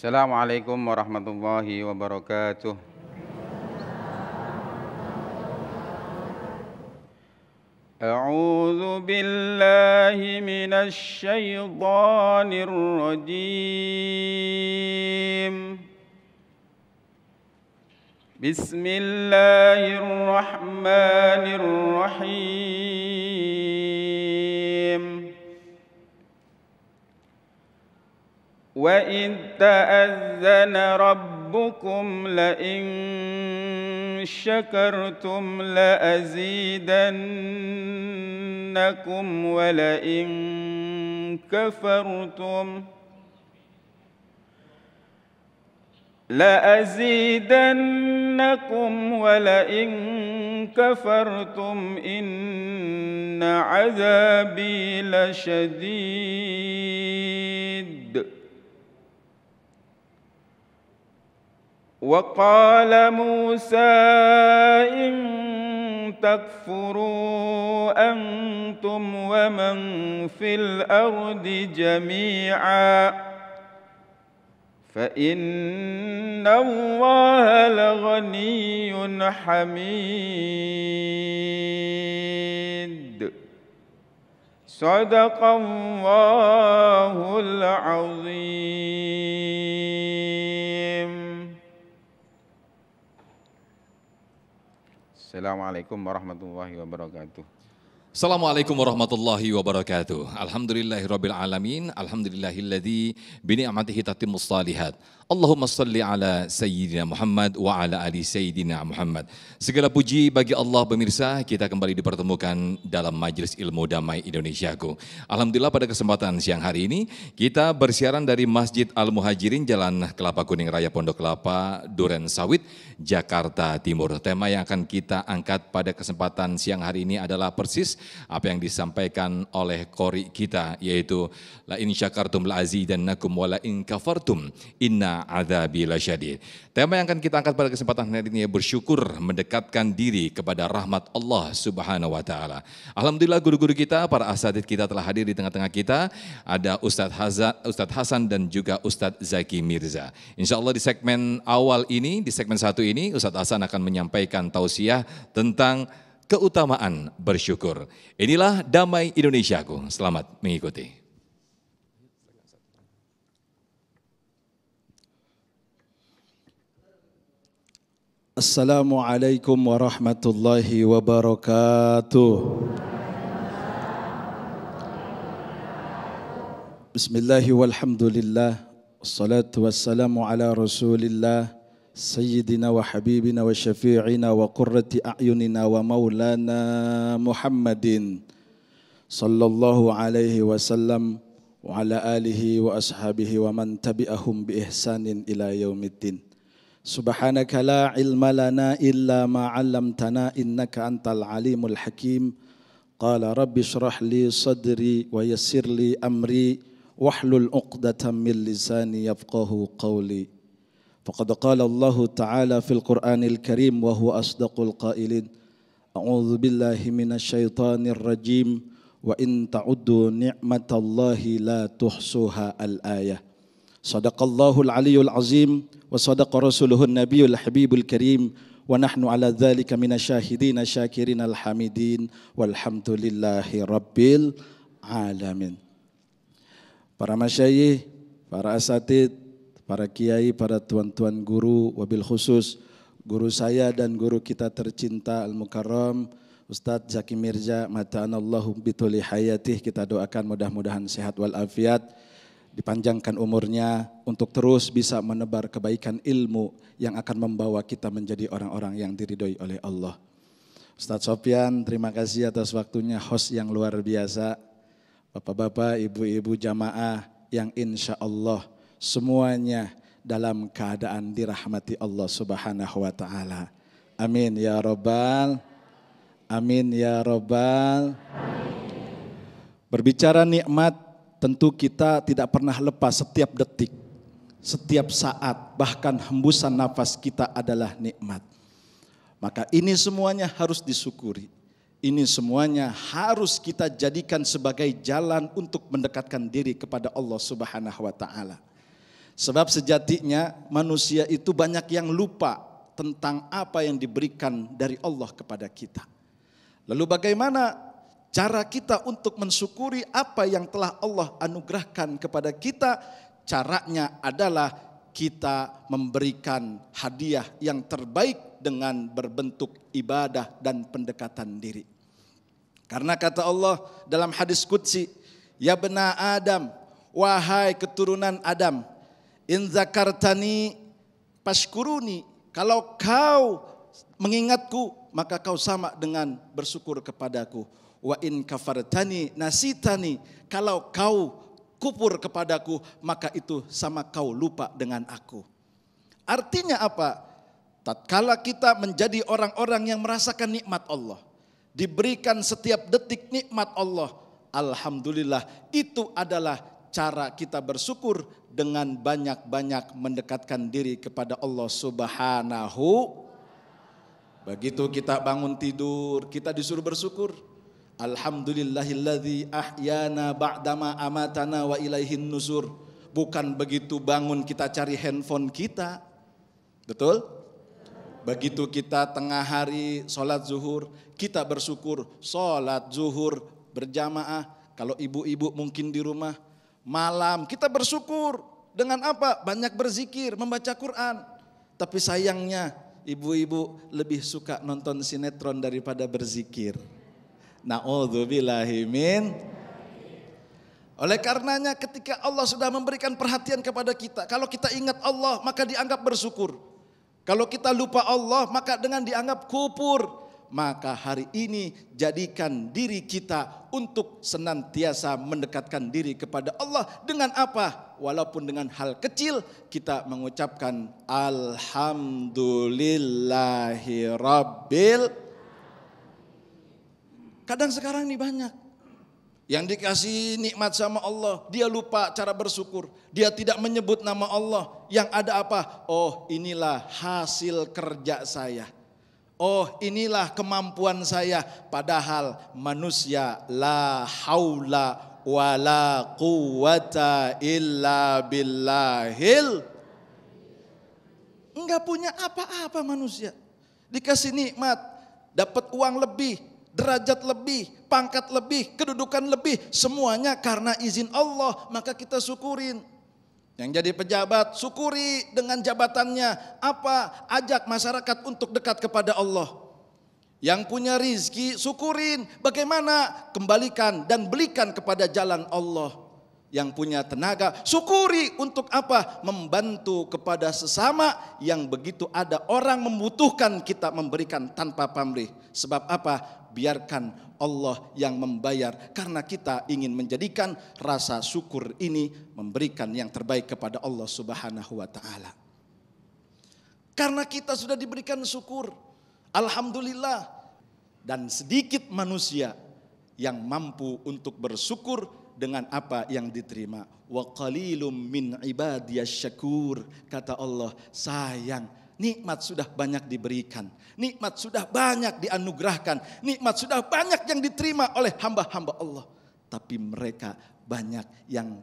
Assalamualaikum warahmatullahi wabarakatuh. A'udzu billahi minasy syaithanir rajim. Bismillahirrahmanirrahim. وَإِذْ تَأَذَّنَ رَبُّكُمْ لَئِن شَكَرْتُمْ لَأَزِيدَنَّكُمْ وَلَئِن كَفَرْتُمْ إِنَّ عَذَابِي لَشَدِيدٌ. وقال موسى إن تكفروا أنتم ومن في الأرض جميعا فإن الله لغني حميد. صدق الله العظيم. Assalamualaikum warahmatullahi wabarakatuh. Assalamualaikum warahmatullahi wabarakatuh. Alhamdulillahirabbil alamin, alhamdulillahilladzi bi ni'matihi tatimmus shalihat. Allahumma shalli ala sayyidina Muhammad wa ala ali sayyidina Muhammad. Segala puji bagi Allah pemirsa, kita kembali dipertemukan dalam Majelis Ilmu Damai Indonesiaku. Alhamdulillah pada kesempatan siang hari ini kita bersiaran dari Masjid Al-Muhajirin Jalan Kelapa Kuning Raya Pondok Kelapa, Duren Sawit, Jakarta Timur. Tema yang akan kita angkat pada kesempatan siang hari ini adalah persis apa yang disampaikan oleh qori kita, yaitu la in syakartum la azidannakum wa la in kafartum inna adzabi lasyadid. Tema yang akan kita angkat pada kesempatan hari ini bersyukur, mendekatkan diri kepada rahmat Allah Subhanahu wa taala. Alhamdulillah guru-guru kita, para asatidz kita telah hadir di tengah-tengah kita. Ada Ustadz Hasan dan juga Ustadz Zaki Mirza. Insyaallah di segmen awal ini, di segmen satu ini Ustadz Hasan akan menyampaikan tausiah tentang keutamaan bersyukur. Inilah Damai Indonesiaku. Selamat mengikuti. Assalamualaikum warahmatullahi wabarakatuh. Bismillahi walhamdulillah. Wassalatu wassalamu ala rasulillah. Sayyidina wa habibina wa syafi'ina wa qurrati a'yunina wa maulana Muhammadin sallallahu alaihi wasallam wa ala alihi wa ashabihi wa man tabi'ahum bi ihsanin ila yaumiddin. Subhanaka la ilma lana illa ma 'allamtana innaka antal alimul hakim. Qala rabbi shrah li sadri wa yassir li amri wahlul 'uqdatam min lisani yafqahu qawli. Faqad qala Allah Ta'ala fil Qur'anil Karim wa huwa asdaqul qailin. A'udzu billahi minasy syaithanir rajim. Wa in ta'uddu ni'matallahi la tuhsuha al-ayah. Shadaqallahul aliyyul azim wa sadaqa rasuluhun nabiyul habibul karim wa nahnu ala dzalika minasyahidina syakirinal hamidin walhamdulillahi rabbil alamin. Para masyayikh, para asatidz, para kiai, para tuan-tuan guru, wabil khusus guru saya dan guru kita tercinta Al-Mukarram Ustadz Zaki Mirza, mata'anallahu bituli hayatih. Kita doakan mudah-mudahan sehat walafiat, dipanjangkan umurnya untuk terus bisa menebar kebaikan ilmu yang akan membawa kita menjadi orang-orang yang diridhoi oleh Allah. Ustadz Sofyan, terima kasih atas waktunya, host yang luar biasa. Bapak-bapak, ibu-ibu jamaah yang insya Allah semuanya dalam keadaan dirahmati Allah Subhanahu wa taala. Amin ya rabbal, amin ya rabbal. Berbicara nikmat, tentu kita tidak pernah lepas setiap detik, setiap saat, bahkan hembusan nafas kita adalah nikmat. Maka ini semuanya harus disyukuri. Ini semuanya harus kita jadikan sebagai jalan untuk mendekatkan diri kepada Allah Subhanahu wa taala. Sebab sejatinya manusia itu banyak yang lupa tentang apa yang diberikan dari Allah kepada kita. Lalu bagaimana cara kita untuk mensyukuri apa yang telah Allah anugerahkan kepada kita? Caranya adalah kita memberikan hadiah yang terbaik dengan berbentuk ibadah dan pendekatan diri. Karena kata Allah dalam hadis qudsi, ya bena Adam, wahai keturunan Adam, in zakartani pashkuruni, kalau kau mengingatku maka kau sama dengan bersyukur kepadaku. Wa in kafartani nasitani, kalau kau kufur kepadaku maka itu sama kau lupa dengan aku. Artinya apa? Tatkala kita menjadi orang-orang yang merasakan nikmat Allah, diberikan setiap detik nikmat Allah, alhamdulillah, itu adalah cara kita bersyukur dengan banyak-banyak mendekatkan diri kepada Allah Subhanahu. Begitu kita bangun tidur, kita disuruh bersyukur. Alhamdulillahilladzi ahyana ba'dama amatana wa ilaihin nusur. Bukan begitu bangun kita cari handphone kita. Betul? Begitu kita tengah hari sholat zuhur, kita bersyukur sholat zuhur berjamaah. Kalau ibu-ibu mungkin di rumah, malam kita bersyukur dengan apa? Banyak berzikir, membaca Quran. Tapi sayangnya ibu-ibu lebih suka nonton sinetron daripada berzikir. Na'udzubillahi min. Oleh karenanya ketika Allah sudah memberikan perhatian kepada kita, kalau kita ingat Allah maka dianggap bersyukur. Kalau kita lupa Allah maka dengan dianggap kufur. Maka hari ini jadikan diri kita untuk senantiasa mendekatkan diri kepada Allah. Dengan apa? Walaupun dengan hal kecil kita mengucapkan Alhamdulillahi Rabbil. Kadang sekarang ini banyak yang dikasih nikmat sama Allah, dia lupa cara bersyukur. Dia tidak menyebut nama Allah. Yang ada apa? Oh, inilah hasil kerja saya. Oh, inilah kemampuan saya. Padahal manusia la haula wala quwata illa billahil. Enggak punya apa-apa manusia. Dikasih nikmat, dapat uang lebih, derajat lebih, pangkat lebih, kedudukan lebih, semuanya karena izin Allah, maka kita syukurin. Yang jadi pejabat, syukuri dengan jabatannya. Apa? Ajak masyarakat untuk dekat kepada Allah. Yang punya rizki, syukurin. Bagaimana? Kembalikan dan belikan kepada jalan Allah. Yang punya tenaga, syukuri untuk apa? Membantu kepada sesama yang begitu ada orang membutuhkan kita memberikan tanpa pamrih. Sebab apa? Biarkan Allah yang membayar, karena kita ingin menjadikan rasa syukur ini memberikan yang terbaik kepada Allah Subhanahu wa taala. Karena kita sudah diberikan syukur, alhamdulillah, dan sedikit manusia yang mampu untuk bersyukur dengan apa yang diterima. Wa qalilum min ibadiyasy syakur, kata Allah, sayang, nikmat sudah banyak diberikan, nikmat sudah banyak dianugerahkan, nikmat sudah banyak yang diterima oleh hamba-hamba Allah. Tapi mereka banyak yang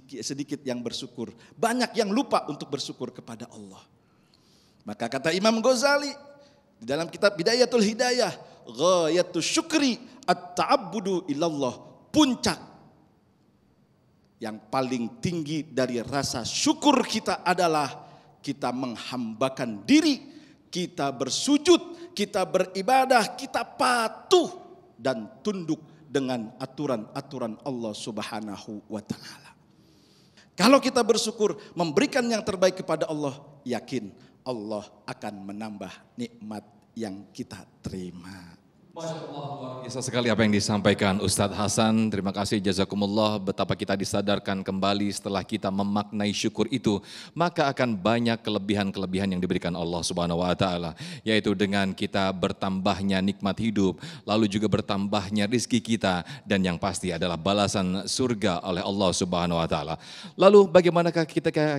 sedikit yang bersyukur, banyak yang lupa untuk bersyukur kepada Allah. Maka kata Imam Ghazali di dalam kitab Bidayatul Hidayah, ghayatus syukri at-ta'abbudu ilallah, puncak yang paling tinggi dari rasa syukur kita adalah kita menghambakan diri, kita bersujud, kita beribadah, kita patuh dan tunduk dengan aturan-aturan Allah Subhanahu wa taala. Kalau kita bersyukur, memberikan yang terbaik kepada Allah, yakin Allah akan menambah nikmat yang kita terima. Luar biasa sekali apa yang disampaikan Ustadz Hasan. Terima kasih, jazakumullah. Betapa kita disadarkan kembali setelah kita memaknai syukur itu, maka akan banyak kelebihan-kelebihan yang diberikan Allah Subhanahu wa taala, yaitu dengan kita bertambahnya nikmat hidup, lalu juga bertambahnya rizki kita, dan yang pasti adalah balasan surga oleh Allah Subhanahu wa taala. Lalu bagaimanakah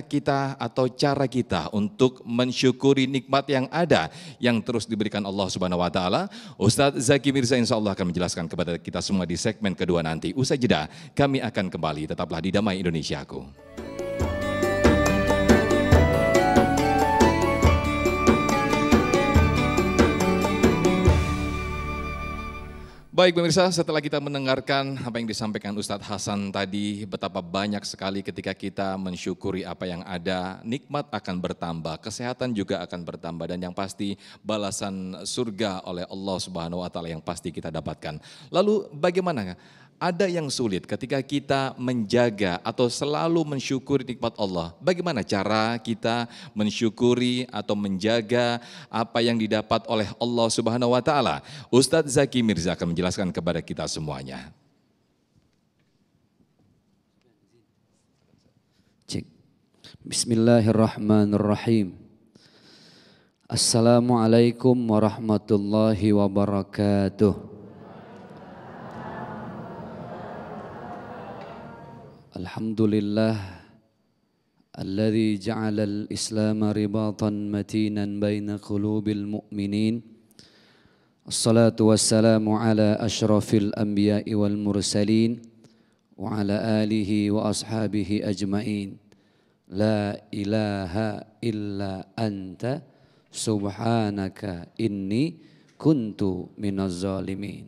kita atau cara kita untuk mensyukuri nikmat yang ada yang terus diberikan Allah Subhanahu wa taala? Ustadz Zaki Mirza insya Allah akan menjelaskan kepada kita semua di segmen kedua nanti. Usai jeda kami akan kembali, tetaplah di Damai Indonesiaku. Baik pemirsa, setelah kita mendengarkan apa yang disampaikan Ustadz Hasan tadi, betapa banyak sekali ketika kita mensyukuri apa yang ada, nikmat akan bertambah, kesehatan juga akan bertambah, dan yang pasti balasan surga oleh Allah Subhanahu wa Ta'ala yang pasti kita dapatkan. Lalu bagaimana? Ada yang sulit ketika kita menjaga atau selalu mensyukuri nikmat Allah. Bagaimana cara kita mensyukuri atau menjaga apa yang didapat oleh Allah Subhanahu wa Ta'ala? Ustadz Zaki Mirza akan menjelaskan kepada kita semuanya. Cek. Bismillahirrahmanirrahim. Assalamualaikum warahmatullahi wabarakatuh. Alhamdulillah alladzi ja'ala al-islam ribatan matinan baina qulubil mu'minin. Assalatu wassalamu ala asyrafil anbiya'i wal mursalin wa ala alihi wa ashabihi ajmain. La ilaha illa anta subhanaka inni kuntu minaz zalimin.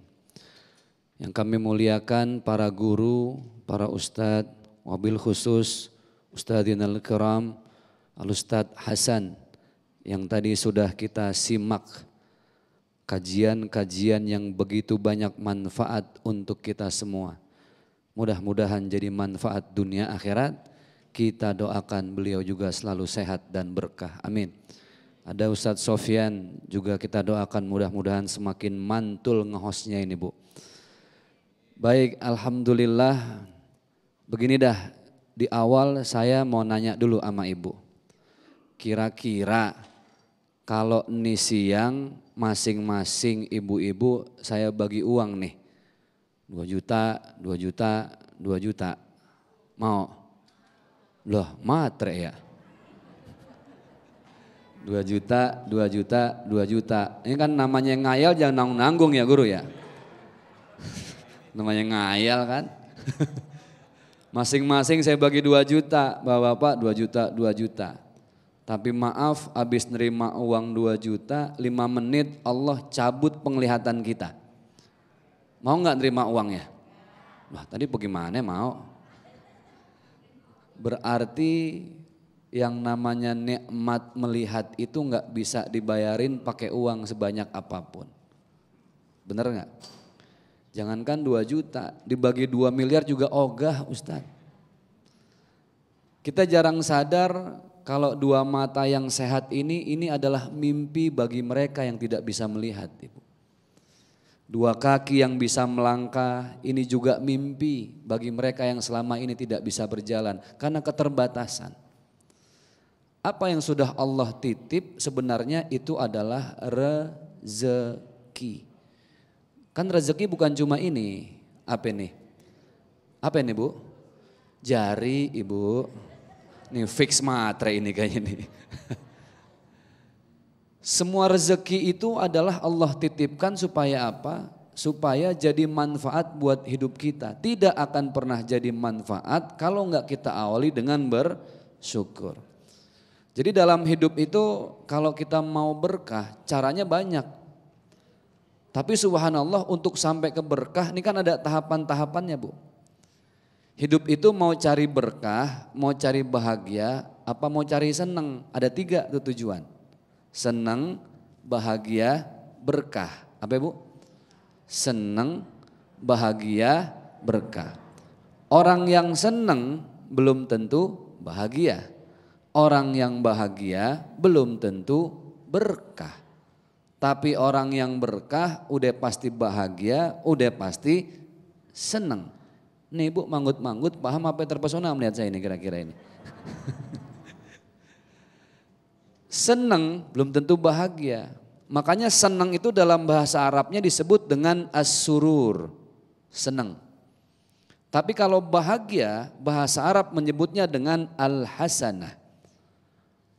Yang kami muliakan para guru, para ustadz, wabil khusus Ustadzina al-Kiram Al-Ustadz Hasan yang tadi sudah kita simak kajian-kajian yang begitu banyak manfaat untuk kita semua. Mudah-mudahan jadi manfaat dunia akhirat. Kita doakan beliau juga selalu sehat dan berkah. Amin. Ada Ustadz Sofyan juga kita doakan mudah-mudahan semakin mantul ngehostnya ini Bu. Baik, alhamdulillah. Begini dah, di awal saya mau nanya dulu sama Ibu. Kira-kira kalau ini siang masing-masing ibu-ibu saya bagi uang nih. 2 juta, 2 juta, 2 juta. Mau? Loh, matre ya. 2 juta, 2 juta, 2 juta. Ini kan namanya ngayal jangan nanggung ya guru ya. Namanya ngayal kan. Masing-masing saya bagi 2 juta, bapak-bapak 2 juta, 2 juta. Tapi maaf habis nerima uang 2 juta, 5 menit Allah cabut penglihatan kita. Mau gak nerima uangnya? Wah tadi bagaimana mau? Berarti yang namanya nikmat melihat itu gak bisa dibayarin pakai uang sebanyak apapun. Bener gak? Jangankan 2 juta, dibagi 2 miliar juga ogah Ustaz. Kita jarang sadar kalau 2 mata yang sehat ini adalah mimpi bagi mereka yang tidak bisa melihat Ibu. 2 kaki yang bisa melangkah, ini juga mimpi bagi mereka yang selama ini tidak bisa berjalan karena keterbatasan. Apa yang sudah Allah titip sebenarnya itu adalah rezeki. Kan rezeki bukan cuma ini, apa ini? Apa ini Bu? Jari Ibu, nih fix matre ini kayaknya nih. Semua rezeki itu adalah Allah titipkan supaya apa? Supaya jadi manfaat buat hidup kita. Tidak akan pernah jadi manfaat kalau enggak kita awali dengan bersyukur. Jadi dalam hidup itu kalau kita mau berkah caranya banyak. Tapi subhanallah untuk sampai ke berkah ini kan ada tahapan-tahapannya Bu. Hidup itu mau cari berkah, mau cari bahagia, apa mau cari senang. Ada 3 tuh tujuan. Senang, bahagia, berkah. Apa Bu? Senang, bahagia, berkah. Orang yang senang belum tentu bahagia. Orang yang bahagia belum tentu berkah. Tapi orang yang berkah udah pasti bahagia, udah pasti senang. Nih Bu manggut-manggut paham apa yang terpesona melihat saya ini kira-kira ini. Senang belum tentu bahagia. Makanya senang itu dalam bahasa Arabnya disebut dengan as-surur, senang. Tapi kalau bahagia bahasa Arab menyebutnya dengan al-hasanah.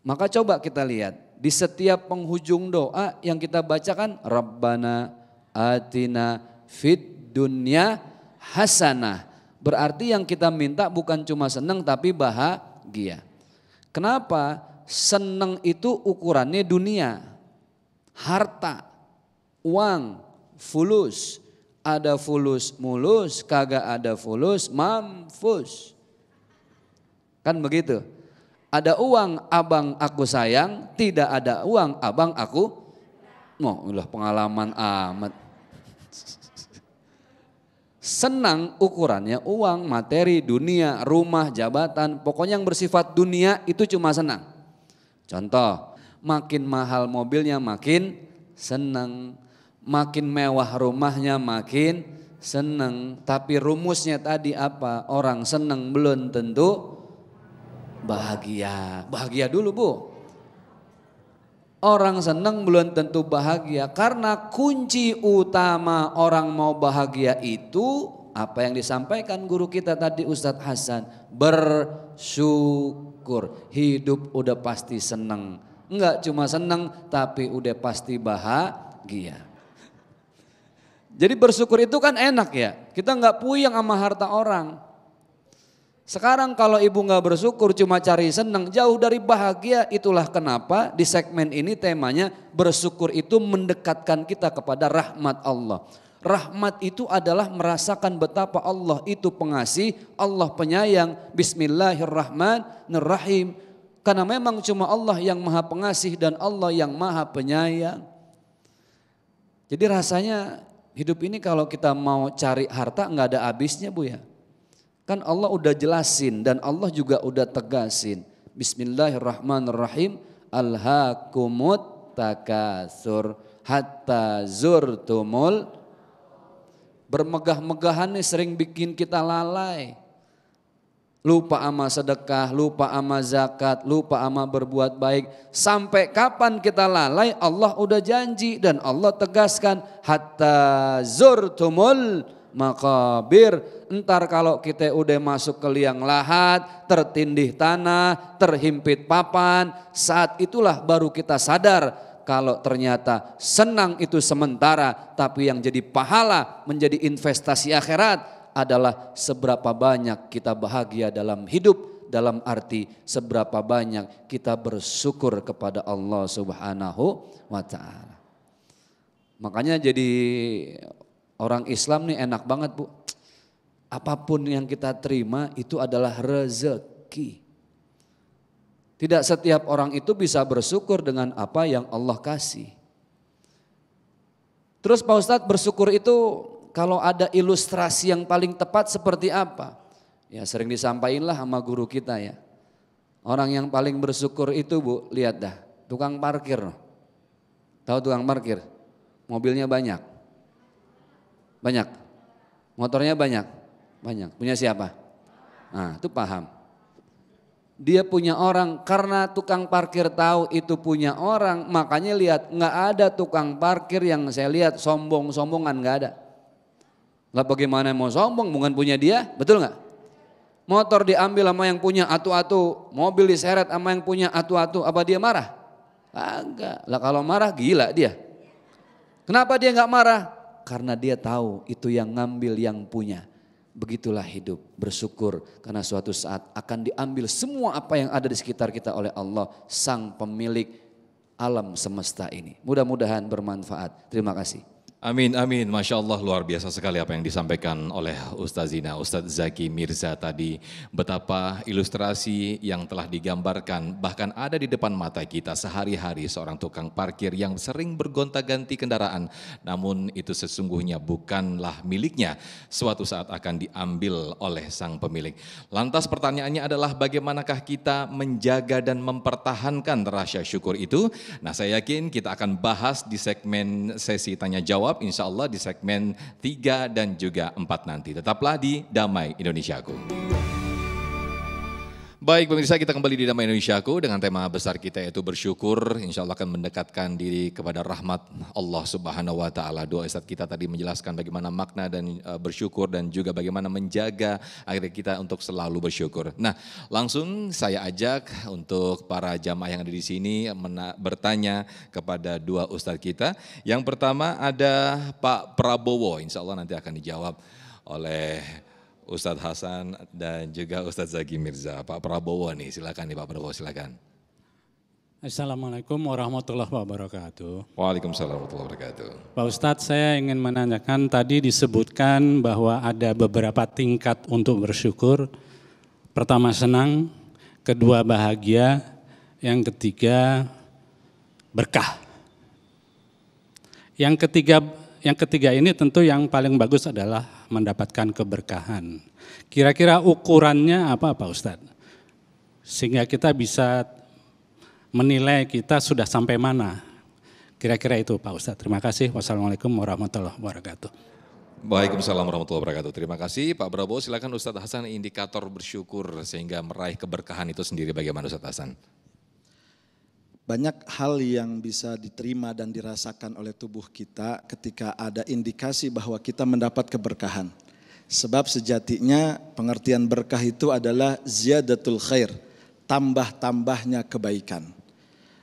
Maka coba kita lihat. Di setiap penghujung doa yang kita bacakan Rabbana atina fid dunya hasanah. Berarti yang kita minta bukan cuma senang tapi bahagia. Kenapa? Senang itu ukurannya dunia. Harta, uang, fulus, Ada fulus mulus, kagak ada fulus mampus. Kan begitu. Ada uang abang aku sayang, tidak ada uang abang aku. Ulah pengalaman amat. Senang ukurannya uang, materi, dunia, rumah, jabatan. Pokoknya yang bersifat dunia itu cuma senang. Contoh, makin mahal mobilnya makin senang. Makin mewah rumahnya makin senang. Tapi rumusnya tadi apa? Orang senang belum tentu bahagia. Bahagia dulu Bu. Orang senang belum tentu bahagia. Karena kunci utama orang mau bahagia itu apa yang disampaikan guru kita tadi Ustadz Hasan. Bersyukur. Hidup udah pasti senang. Enggak cuma senang tapi udah pasti bahagia. Jadi bersyukur itu kan enak ya, kita nggak puyeng sama harta orang. Sekarang kalau ibu nggak bersyukur cuma cari senang, jauh dari bahagia. Itulah kenapa di segmen ini temanya bersyukur itu mendekatkan kita kepada rahmat Allah. Rahmat itu adalah merasakan betapa Allah itu pengasih, Allah penyayang. Bismillahirrahmanirrahim. Karena memang cuma Allah yang maha pengasih dan Allah yang maha penyayang. Jadi rasanya hidup ini kalau kita mau cari harta nggak ada habisnya Bu ya. Kan Allah udah jelasin dan Allah juga udah tegasin. Bismillahirrahmanirrahim. Alhaakumut takatsur hatta zurtumul. Bermegah-megahan nih sering bikin kita lalai. Lupa ama sedekah, lupa ama zakat, lupa ama berbuat baik. Sampai kapan kita lalai? Allah udah janji dan Allah tegaskan hatta zurtumul maqabir. Entar kalau kita udah masuk ke liang lahat, tertindih tanah, terhimpit papan, saat itulah baru kita sadar kalau ternyata senang itu sementara, tapi yang jadi pahala menjadi investasi akhirat adalah seberapa banyak kita bahagia dalam hidup, dalam arti seberapa banyak kita bersyukur kepada Allah Subhanahu wa ta'ala. Makanya jadi orang Islam nih enak banget Bu. Apapun yang kita terima itu adalah rezeki. Tidak setiap orang itu bisa bersyukur dengan apa yang Allah kasih. Terus Pak Ustadz, bersyukur itu kalau ada ilustrasi yang paling tepat seperti apa? Ya sering disampaikan lah sama guru kita ya. Orang yang paling bersyukur itu Bu, lihat dah, tukang parkir. Tahu tukang parkir? Mobilnya banyak. Banyak. Motornya banyak. Banyak. Punya siapa? Nah itu paham. Dia punya orang, karena tukang parkir tahu itu punya orang, makanya lihat nggak ada tukang parkir yang saya lihat sombong-sombongan, nggak ada. Lah bagaimana mau sombong, bukan punya dia, betul nggak? Motor diambil sama yang punya atu-atu, mobil diseret sama yang punya atu-atu, apa dia marah? Enggak, lah kalau marah gila dia. Kenapa dia nggak marah? Karena dia tahu itu yang ngambil yang punya. Begitulah hidup, bersyukur karena suatu saat akan diambil semua apa yang ada di sekitar kita oleh Allah, sang pemilik alam semesta ini. Mudah-mudahan bermanfaat. Terima kasih. Amin, amin. Masya Allah, luar biasa sekali apa yang disampaikan oleh Ustazina, Ustadz Zaki Mirza tadi. Betapa ilustrasi yang telah digambarkan bahkan ada di depan mata kita sehari-hari, seorang tukang parkir yang sering bergonta-ganti kendaraan. Namun itu sesungguhnya bukanlah miliknya, suatu saat akan diambil oleh sang pemilik. Lantas pertanyaannya adalah bagaimanakah kita menjaga dan mempertahankan rasa syukur itu? Nah saya yakin kita akan bahas di segmen sesi tanya jawab, insya Allah di segmen 3 dan juga 4 nanti. Tetaplah di Damai Indonesiaku. Baik pemirsa, kita kembali di Damai Indonesiaku dengan tema besar kita yaitu bersyukur. Insya Allah akan mendekatkan diri kepada rahmat Allah Subhanahu wa ta'ala. Doa Ustadz kita tadi menjelaskan bagaimana makna dan bersyukur dan juga bagaimana menjaga agar kita untuk selalu bersyukur. Nah langsung saya ajak untuk para jamaah yang ada di sini bertanya kepada dua Ustadz kita. Yang pertama ada Pak Prabowo, insya Allah nanti akan dijawab oleh Ustadz Hasan dan juga Ustadz Zaki Mirza. Pak Prabowo nih, silakan nih Pak Prabowo, silakan. Assalamualaikum warahmatullahi wabarakatuh. Waalaikumsalam warahmatullahi wabarakatuh. Pak Ustadz, saya ingin menanyakan, tadi disebutkan bahwa ada beberapa tingkat untuk bersyukur. Pertama senang, kedua bahagia, yang ketiga berkah. Yang ketiga ini tentu yang paling bagus adalah mendapatkan keberkahan. Kira-kira ukurannya apa Pak Ustadz? Sehingga kita bisa menilai kita sudah sampai mana. Kira-kira itu Pak Ustadz. Terima kasih. Wassalamualaikum warahmatullahi wabarakatuh. Waalaikumsalam warahmatullahi wabarakatuh. Terima kasih Pak Prabowo. Silakan Ustadz Hasan, indikator bersyukur sehingga meraih keberkahan itu sendiri bagaimana Ustadz Hasan? Banyak hal yang bisa diterima dan dirasakan oleh tubuh kita ketika ada indikasi bahwa kita mendapat keberkahan. Sebab sejatinya pengertian berkah itu adalah ziyadatul khair, tambah-tambahnya kebaikan.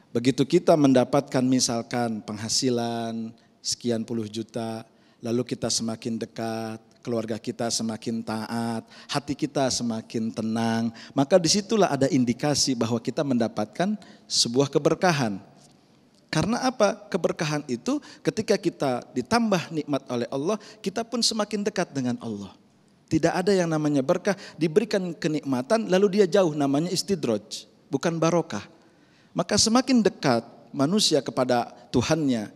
Begitu kita mendapatkan misalkan penghasilan sekian puluh juta, lalu kita semakin dekat, keluarga kita semakin taat, hati kita semakin tenang, maka disitulah ada indikasi bahwa kita mendapatkan sebuah keberkahan. Karena apa? Keberkahan itu ketika kita ditambah nikmat oleh Allah, kita pun semakin dekat dengan Allah. Tidak ada yang namanya berkah, diberikan kenikmatan lalu dia jauh, namanya istidraj, bukan barokah. Maka semakin dekat manusia kepada Tuhannya,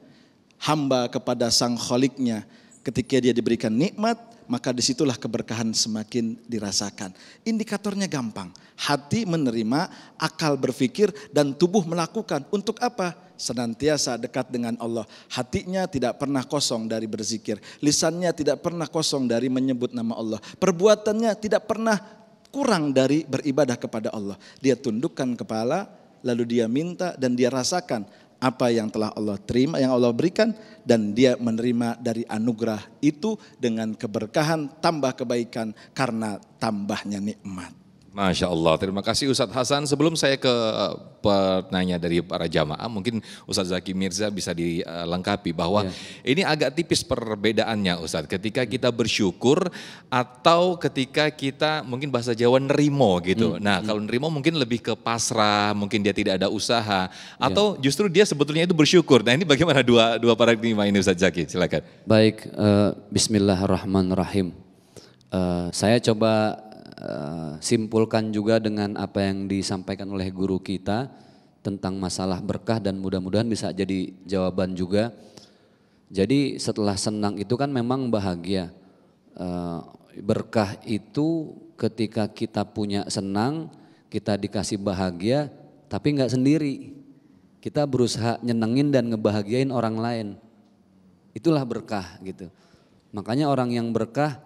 hamba kepada sang Kholiknya, ketika dia diberikan nikmat, maka disitulah keberkahan semakin dirasakan. Indikatornya gampang, hati menerima, akal berpikir, dan tubuh melakukan. Untuk apa? Senantiasa dekat dengan Allah. Hatinya tidak pernah kosong dari berzikir, lisannya tidak pernah kosong dari menyebut nama Allah, perbuatannya tidak pernah kurang dari beribadah kepada Allah. Dia tundukkan kepala, lalu dia minta dan dia rasakan apa yang telah Allah terima, yang Allah berikan, dan dia menerima dari anugerah itu dengan keberkahan, tambah kebaikan karena tambahnya nikmat. Masya Allah, terima kasih Ustadz Hasan. Sebelum saya ke penanya dari para jamaah, mungkin Ustadz Zaki Mirza bisa dilengkapi bahwa ini agak tipis perbedaannya Ustadz. Ketika kita bersyukur atau ketika kita mungkin bahasa Jawa nerimo gitu. Nah kalau nerimo mungkin lebih ke pasrah, mungkin dia tidak ada usaha. Atau justru dia sebetulnya itu bersyukur. Nah ini bagaimana dua paradigma ini Ustadz Zaki, silakan. Baik, bismillahirrahmanirrahim. Saya coba simpulkan juga dengan apa yang disampaikan oleh guru kita tentang masalah berkah dan mudah-mudahan bisa jadi jawaban juga. Jadi setelah senang itu kan memang bahagia. Berkah itu ketika kita punya senang, kita dikasih bahagia tapi nggak sendiri. Kita berusaha nyenengin dan ngebahagiain orang lain. Itulah berkah gitu. Makanya orang yang berkah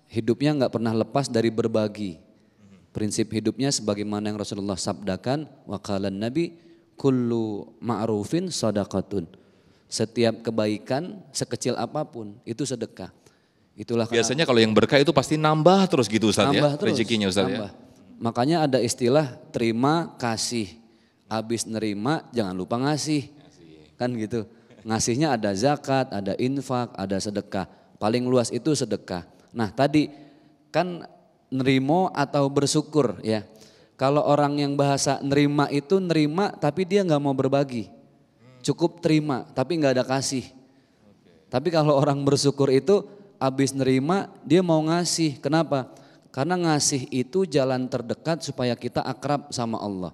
hidupnya nggak pernah lepas dari berbagi. Prinsip hidupnya sebagaimana yang Rasulullah sabdakan, wa qalan Nabi kullu ma'rufin shadaqatun. Setiap kebaikan sekecil apapun itu sedekah. Itulah biasanya kalau yang berkah itu pasti nambah terus gitu Ustaz ya, terus, rezekinya Ustaz ya. Makanya ada istilah terima kasih. Habis nerima jangan lupa ngasih. Kan gitu. Ngasihnya ada zakat, ada infak, ada sedekah. Paling luas itu sedekah. Nah tadi kan nerimo atau bersyukur ya. Kalau orang yang bahasa nerima itu nerima tapi dia nggak mau berbagi. Cukup terima tapi nggak ada kasih. Tapi kalau orang bersyukur itu habis nerima dia mau ngasih. Kenapa? Karena ngasih itu jalan terdekat supaya kita akrab sama Allah.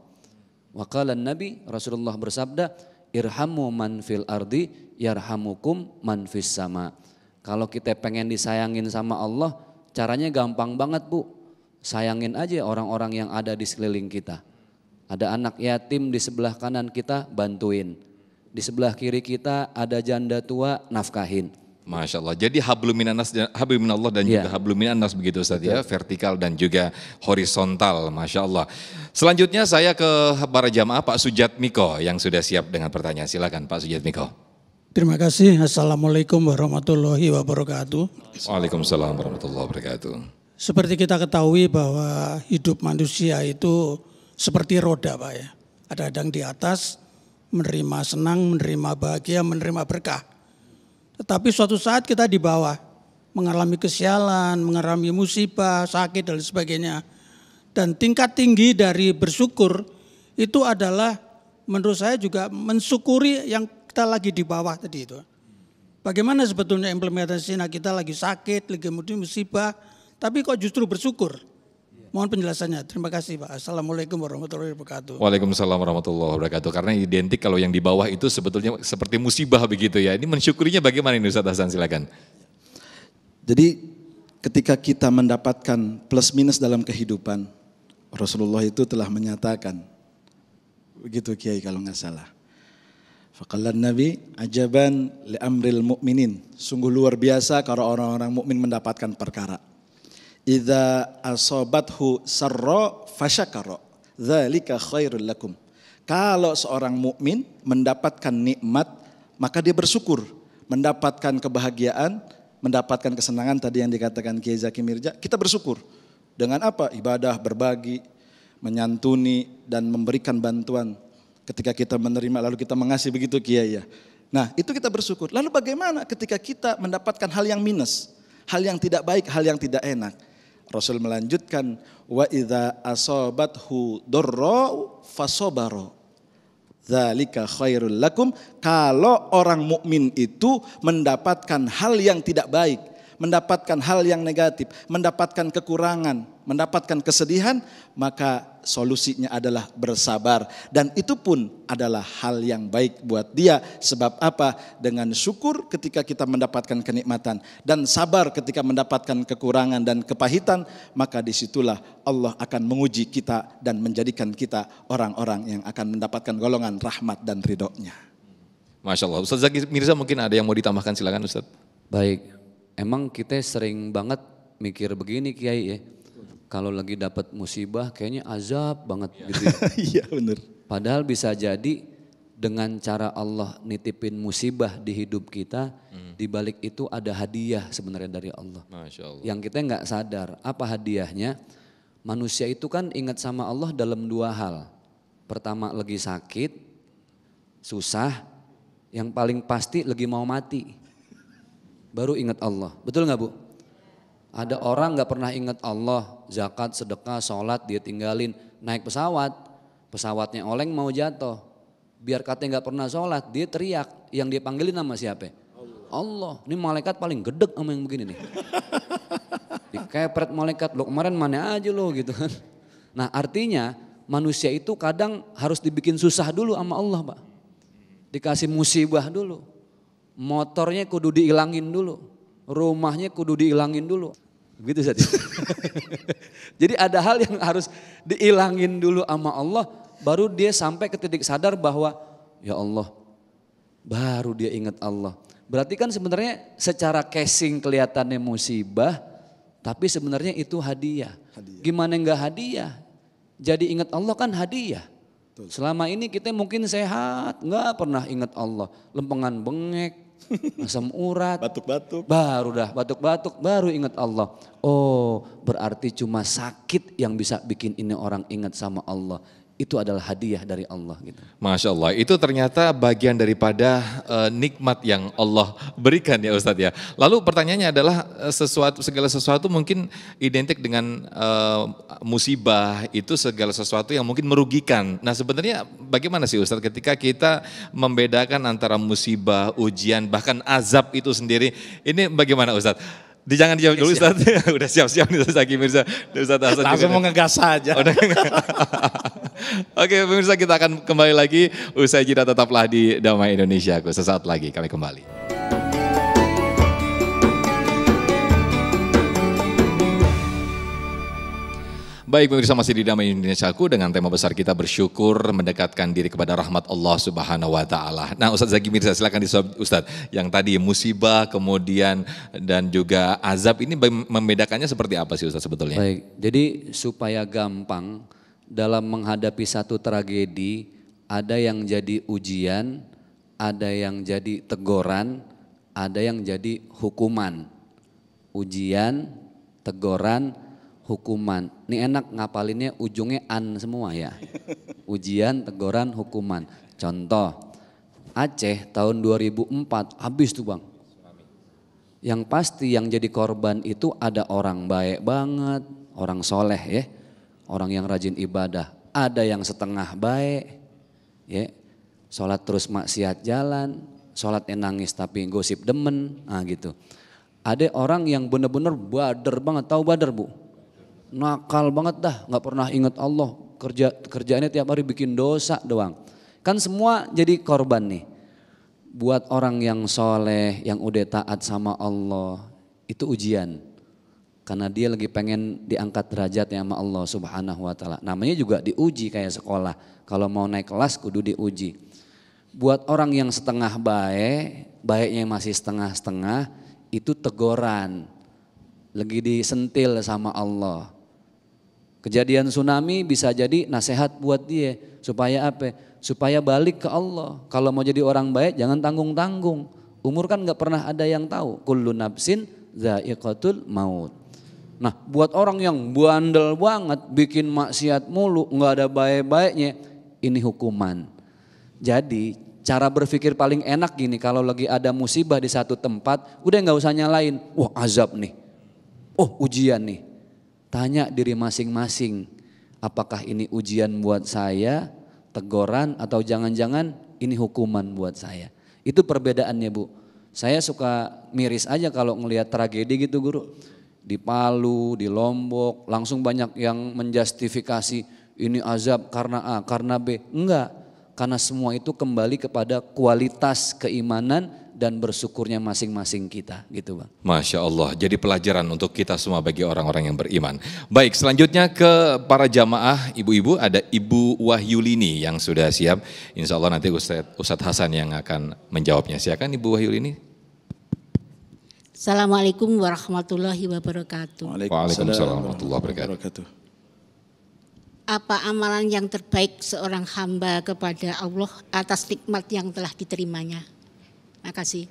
Wa qala Nabi Rasulullah bersabda, irhamu man fil ardi yarhamukum man fis sama. Kalau kita pengen disayangin sama Allah, caranya gampang banget Bu. Sayangin aja orang-orang yang ada di sekeliling kita. Ada anak yatim di sebelah kanan kita, bantuin. Di sebelah kiri kita ada janda tua, nafkahin. Masya Allah, jadi hablum minallah dan juga hablum minannas begitu Ustaz ya, vertikal dan juga horizontal, Masya Allah. Selanjutnya saya ke para jamaah Pak Sujat Miko yang sudah siap dengan pertanyaan, silakan Pak Sujat Miko. Terima kasih. Assalamualaikum warahmatullahi wabarakatuh. Waalaikumsalam warahmatullahi wabarakatuh. Seperti kita ketahui bahwa hidup manusia itu seperti roda Pak ya. Ada yang di atas menerima senang, menerima bahagia, menerima berkah. Tetapi suatu saat kita di bawah mengalami kesialan, mengalami musibah, sakit dan sebagainya. Dan tingkat tinggi dari bersyukur itu adalah menurut saya juga mensyukuri yang kita lagi di bawah tadi itu. Bagaimana sebetulnya implementasinya, kita lagi sakit, lagi musibah, tapi kok justru bersyukur. Mohon penjelasannya. Terima kasih Pak. Assalamualaikum warahmatullahi wabarakatuh. Waalaikumsalam warahmatullahi wabarakatuh. Karena identik kalau yang di bawah itu sebetulnya seperti musibah begitu ya. Ini mensyukurinya bagaimana ini Ustaz Hasan, silakan. Jadi ketika kita mendapatkan plus minus dalam kehidupan, Rasulullah itu telah menyatakan, begitu Kiai kalau nggak salah. Faqalan Nabi ajaban li amril mu'minin. Sungguh luar biasa kalau orang-orang mukmin mendapatkan perkara. Idza asabathu sarra fasyakara. Dzalika khairul lakum. Kalau seorang mukmin mendapatkan nikmat, maka dia bersyukur, mendapatkan kebahagiaan, mendapatkan kesenangan tadi yang dikatakan Kiai Zaki Mirza, kita bersyukur. Dengan apa? Ibadah, berbagi, menyantuni dan memberikan bantuan. Ketika kita menerima lalu kita mengasihi, begitu Kiai ya. Nah, itu kita bersyukur. Lalu bagaimana ketika kita mendapatkan hal yang minus, hal yang tidak baik, hal yang tidak enak? Rasul melanjutkan, wa idza asabathu darra fasabara. Dzalika khairul lakum. Kalau orang mukmin itu mendapatkan hal yang tidak baik, mendapatkan hal yang negatif, mendapatkan kekurangan, mendapatkan kesedihan, maka solusinya adalah bersabar. Dan itu pun adalah hal yang baik buat dia. Sebab apa? Dengan syukur ketika kita mendapatkan kenikmatan dan sabar ketika mendapatkan kekurangan dan kepahitan, maka disitulah Allah akan menguji kita dan menjadikan kita orang-orang yang akan mendapatkan golongan rahmat dan ridhonya. Masya Allah. Ustaz Zaki Mirza mungkin ada yang mau ditambahkan, silakan Ustaz. Baik, emang kita sering banget mikir begini Kiai ya. Kalau lagi dapat musibah kayaknya azab banget gitu ya. Iya benar. Padahal bisa jadi dengan cara Allah nitipin musibah di hidup kita, di balik itu ada hadiah sebenarnya dari Allah. Masya Allah. Yang kita nggak sadar, apa hadiahnya? Manusia itu kan ingat sama Allah dalam dua hal. Pertama lagi sakit, susah, yang paling pasti lagi mau mati. Baru ingat Allah, betul nggak Bu? Ada orang nggak pernah ingat Allah, zakat, sedekah, sholat dia tinggalin, naik pesawat, pesawatnya oleng mau jatuh. Biar katanya nggak pernah sholat, dia teriak, yang dia panggilin nama siapa? Allah. Ini malaikat paling gedek sama yang begini nih. Dikepret malaikat, lo kemarin mana aja lo gitu kan. Nah artinya manusia itu kadang harus dibikin susah dulu sama Allah Pak. Dikasih musibah dulu, motornya kudu diilangin dulu, rumahnya kudu diilangin dulu. Begitu saja. Jadi ada hal yang harus diilangin dulu sama Allah, baru dia sampai ke titik sadar bahwa ya Allah, baru dia ingat Allah. Berarti kan sebenarnya secara casing kelihatannya musibah, tapi sebenarnya itu hadiah. Gimana enggak hadiah? Jadi ingat Allah kan hadiah. Selama ini kita mungkin sehat, enggak pernah ingat Allah. Lempengan bengek, asam urat, Batuk-batuk. Batuk-batuk, baru ingat Allah. Oh, berarti cuma sakit yang bisa bikin ini orang ingat sama Allah. Itu adalah hadiah dari Allah gitu. Masya Allah, itu ternyata bagian daripada nikmat yang Allah berikan ya Ustadz ya. Lalu pertanyaannya adalah segala sesuatu mungkin identik dengan musibah, itu segala sesuatu yang mungkin merugikan. Nah sebenarnya bagaimana sih Ustadz ketika kita membedakan antara musibah, ujian, bahkan azab itu sendiri, ini bagaimana Ustadz? Jangan dijawab dulu Ustaz. Udah siap-siap nih Ustaz Zaki Mirza. Ustaz Hasan Langsung mau ngegas saja. Oke pemirsa, kita akan kembali lagi usai jeda, tetaplah di Damai Indonesia. Sesaat lagi kami kembali. Baik pemirsa, masih di Damai Indonesiaku dengan tema besar kita bersyukur, mendekatkan diri kepada rahmat Allah Subhanahu wa taala. Nah, Ustaz Zaki Mirza silakan dijawab Ustaz. Yang tadi musibah, kemudian dan juga azab, ini membedakannya seperti apa sih Ustaz sebetulnya? Baik, jadi supaya gampang dalam menghadapi satu tragedi, ada yang jadi ujian, ada yang jadi teguran, ada yang jadi hukuman. Ujian, teguran, hukuman. Ini enak ngapalinnya ujungnya an semua ya. Ujian, teguran, hukuman. Contoh, Aceh tahun 2004 habis tuh Bang. Yang pasti yang jadi korban itu ada orang baik banget, orang soleh ya. Orang yang rajin ibadah. Ada yang setengah baik, ya, sholat terus maksiat jalan, sholatnya nangis tapi gosip demen, nah gitu. Ada orang yang benar-benar badar banget, tahu badar Bu? Nakal banget dah, nggak pernah ingat Allah, kerjaannya tiap hari bikin dosa doang. Kan semua jadi korban nih. Buat orang yang soleh, yang udah taat sama Allah, itu ujian. Karena dia lagi pengen diangkat derajatnya sama Allah Subhanahu wa ta'ala. Namanya juga diuji kayak sekolah. Kalau mau naik kelas kudu diuji. Buat orang yang setengah baik, baiknya masih setengah-setengah, itu teguran. Lagi disentil sama Allah. Kejadian tsunami bisa jadi nasihat buat dia. Supaya apa? Supaya balik ke Allah. Kalau mau jadi orang baik jangan tanggung-tanggung. Umur kan gak pernah ada yang tahu. Kullu nafsin dha'iqatul maut. Nah buat orang yang bandel banget, bikin maksiat mulu, gak ada baik-baiknya, ini hukuman. Jadi cara berpikir paling enak gini, kalau lagi ada musibah di satu tempat, udah gak usah nyalain, wah azab nih, oh ujian nih. Tanya diri masing-masing, apakah ini ujian buat saya, teguran, atau jangan-jangan ini hukuman buat saya. Itu perbedaannya Bu. Saya suka miris aja kalau ngelihat tragedi gitu Guru. Di Palu, di Lombok, langsung banyak yang menjustifikasi ini azab karena A, karena B. Enggak, karena semua itu kembali kepada kualitas keimanan dan bersyukurnya masing-masing kita gitu Bang. Masya Allah, jadi pelajaran untuk kita semua bagi orang-orang yang beriman. Baik, selanjutnya ke para jamaah ibu-ibu, ada Ibu Wahyulini yang sudah siap. Insya Allah nanti Ustadz Hasan yang akan menjawabnya. Silakan Ibu Wahyulini. Assalamualaikum warahmatullahi wabarakatuh. Waalaikumsalam warahmatullahi wabarakatuh. Apa amalan yang terbaik seorang hamba kepada Allah atas nikmat yang telah diterimanya? Makasih.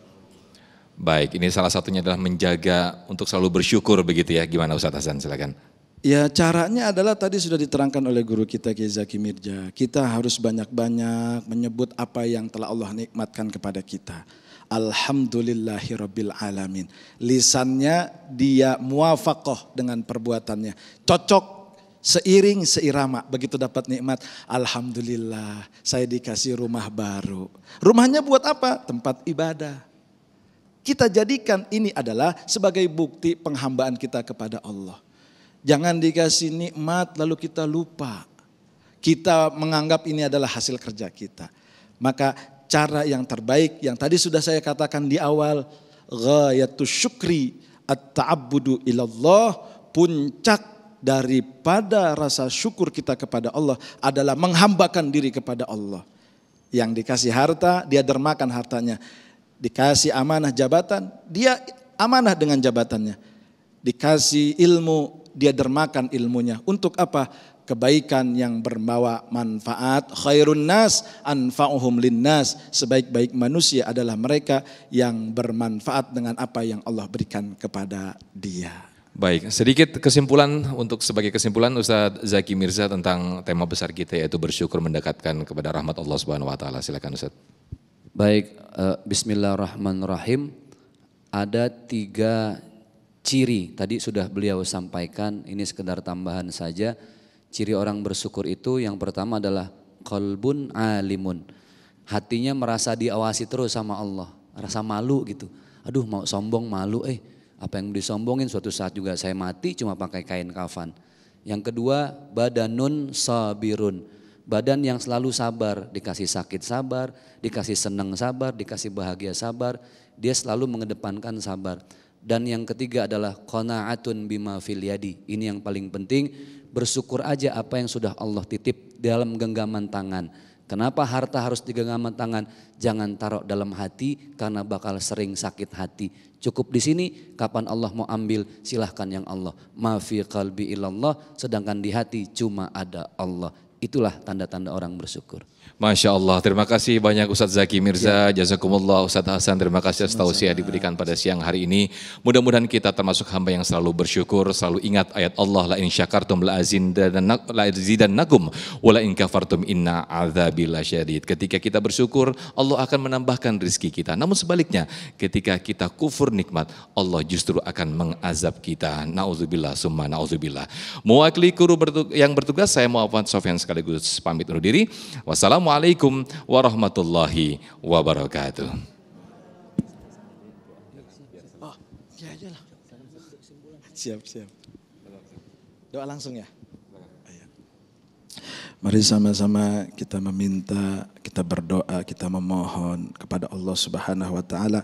Baik, ini salah satunya adalah menjaga untuk selalu bersyukur begitu ya. Gimana Ustadz Hasan, silakan. Ya caranya adalah tadi sudah diterangkan oleh guru kita Kiai Zaki Mirza. Kita harus banyak-banyak menyebut apa yang telah Allah nikmatkan kepada kita. Alhamdulillahirabbil alamin. Lisannya dia muwafaqah dengan perbuatannya. Cocok, seiring seirama, begitu dapat nikmat, alhamdulillah saya dikasih rumah baru. Rumahnya buat apa? Tempat ibadah. Kita jadikan ini adalah sebagai bukti penghambaan kita kepada Allah. Jangan dikasih nikmat lalu kita lupa. Kita menganggap ini adalah hasil kerja kita. Maka cara yang terbaik yang tadi sudah saya katakan di awal, ghayatus syukri at-ta'abbudu ilallah, puncak daripada rasa syukur kita kepada Allah adalah menghambakan diri kepada Allah. Yang dikasih harta, dia dermakan hartanya. Dikasih amanah jabatan, dia amanah dengan jabatannya. Dikasih ilmu, dia dermakan ilmunya. Untuk apa? Kebaikan yang berbawa manfaat. Khairun nas anfa'uhum linnas. Sebaik-baik manusia adalah mereka yang bermanfaat dengan apa yang Allah berikan kepada dia. Baik, sedikit kesimpulan untuk sebagai kesimpulan Ustadz Zaki Mirza tentang tema besar kita yaitu bersyukur mendekatkan kepada rahmat Allah Subhanahu wa taala. Silakan Ustadz. Baik, bismillahirrahmanirrahim. Ada 3 ciri, tadi sudah beliau sampaikan, ini sekedar tambahan saja. Ciri orang bersyukur itu yang pertama adalah qalbun alimun. Hatinya merasa diawasi terus sama Allah, rasa malu gitu. Aduh mau sombong malu apa yang disombongin, suatu saat juga saya mati cuma pakai kain kafan. Yang kedua, badanun sabirun. Badan yang selalu sabar, dikasih sakit sabar, dikasih senang sabar, dikasih bahagia sabar. Dia selalu mengedepankan sabar. Dan yang ketiga adalah qanaatun bima fil yadi. Ini yang paling penting, bersyukur aja apa yang sudah Allah titip dalam genggaman tangan. Kenapa harta harus di genggaman tangan? Jangan taruh dalam hati karena bakal sering sakit hati. Cukup di sini, kapan Allah mau ambil silahkan yang Allah. Ma fi qalbi illallah, sedangkan di hati cuma ada Allah. Itulah tanda-tanda orang bersyukur. Masya Allah, terima kasih banyak Ustadz Zaki Mirza, jazakumullah Ustadz Hasan, terima kasih atas tausiah diberikan pada siang hari ini. Mudah-mudahan kita termasuk hamba yang selalu bersyukur, selalu ingat ayat Allah, la in syakartum la azidannakum wa la in kafartum inna adzabi lasyadid. Ketika kita bersyukur, Allah akan menambahkan rezeki kita. Namun sebaliknya, ketika kita kufur nikmat, Allah justru akan mengazab kita. Nauzubillah summa nauzubillah. Mewakili guru yang bertugas, saya Muhammad Sofyan sekaligus pamit undur diri. Wassalamualaikum Wassalamualaikum warahmatullahi wabarakatuh. Siap. Doa langsung ya. Mari sama-sama kita meminta, kita berdoa, kita memohon kepada Allah Subhanahu wa taala.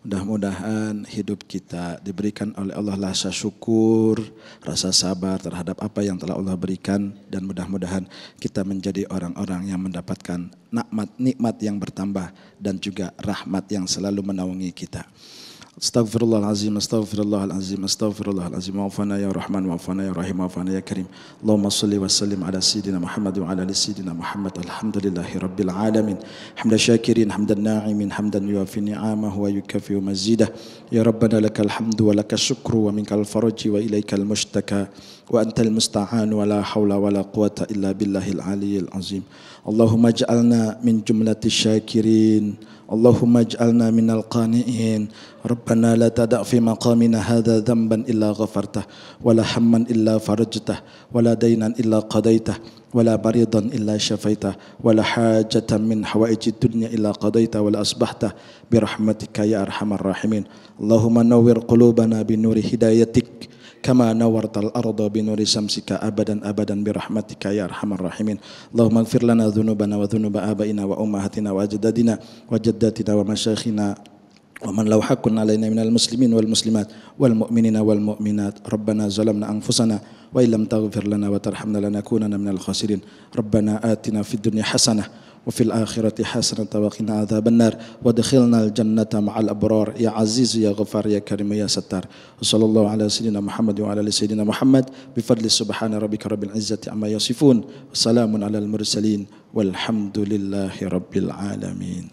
Mudah-mudahan hidup kita diberikan oleh Allah rasa syukur, rasa sabar terhadap apa yang telah Allah berikan, dan mudah-mudahan kita menjadi orang-orang yang mendapatkan nikmat yang bertambah dan juga rahmat yang selalu menaungi kita. Astaghfirullahalazim, astaghfirullahalazim, astaghfirullahalazim. Wa'afana ya Rahman, wa'afana ya Rahim, wa'afana ya Karim. Allahumma salli wa sallim ala Sayyidina Muhammad wa ala ali Sayyidina Muhammad. Alhamdulillahi Rabbil Alamin. Hamdan syakirin, hamdan na'imin, hamdan yuafi ni'amahu wa yukafi'u mazidah. Ya Rabbana lakal hamdu wa lakal syukru wa minkal faraji wa ilaikal mushtaka wa antal musta'an wa la hawla wa la quwata illa billahil aliyyil azim. Allahumma ij'alna min jumlati syakirin. Allahumma ij'alna minal qani'in. Rabbana la tada' fi maqamina hadha dhanban illa ghafartah wa la hamman illa farajtah wa la daynan illa qadaitah wa la maridan illa syafaitah wa la hajatan min hawaijid dunya illa qadaitah wa la asbahtah bi rahmatika ya arhamar rahimin. Allahumma nawwir qulubana bi nuri hidayatik kama nawartal arda bi nuri samsika abadan birahmatika ya arhamar rahimin. Allahumma ighfir lana dhunubana wa dhunuba abaina wa ummahatina wa ajdadina wa jaddatina wa masyayikhina wa man law haqqun alaina minal muslimin wal muslimat wal mu'minina wal mu'minat. Rabbana zalamna anfusana wa illam taghfir lana wa tarhamna lanakunanna minal khasirin. Rabbana atina fid dunya hasanah wa fil akhirati hasanatan wa qina adzabannar wa adkhilnal jannata ma'al abrar ya aziz ya ghafar ya karim ya sattar. Wassallallahu ala sayyidina Muhammad wa ala ali sayyidina Muhammad bi fadli subhana rabbika rabbil izzati amma yasifun. Wassalamun alal mursalin walhamdulillahi rabbil alamin.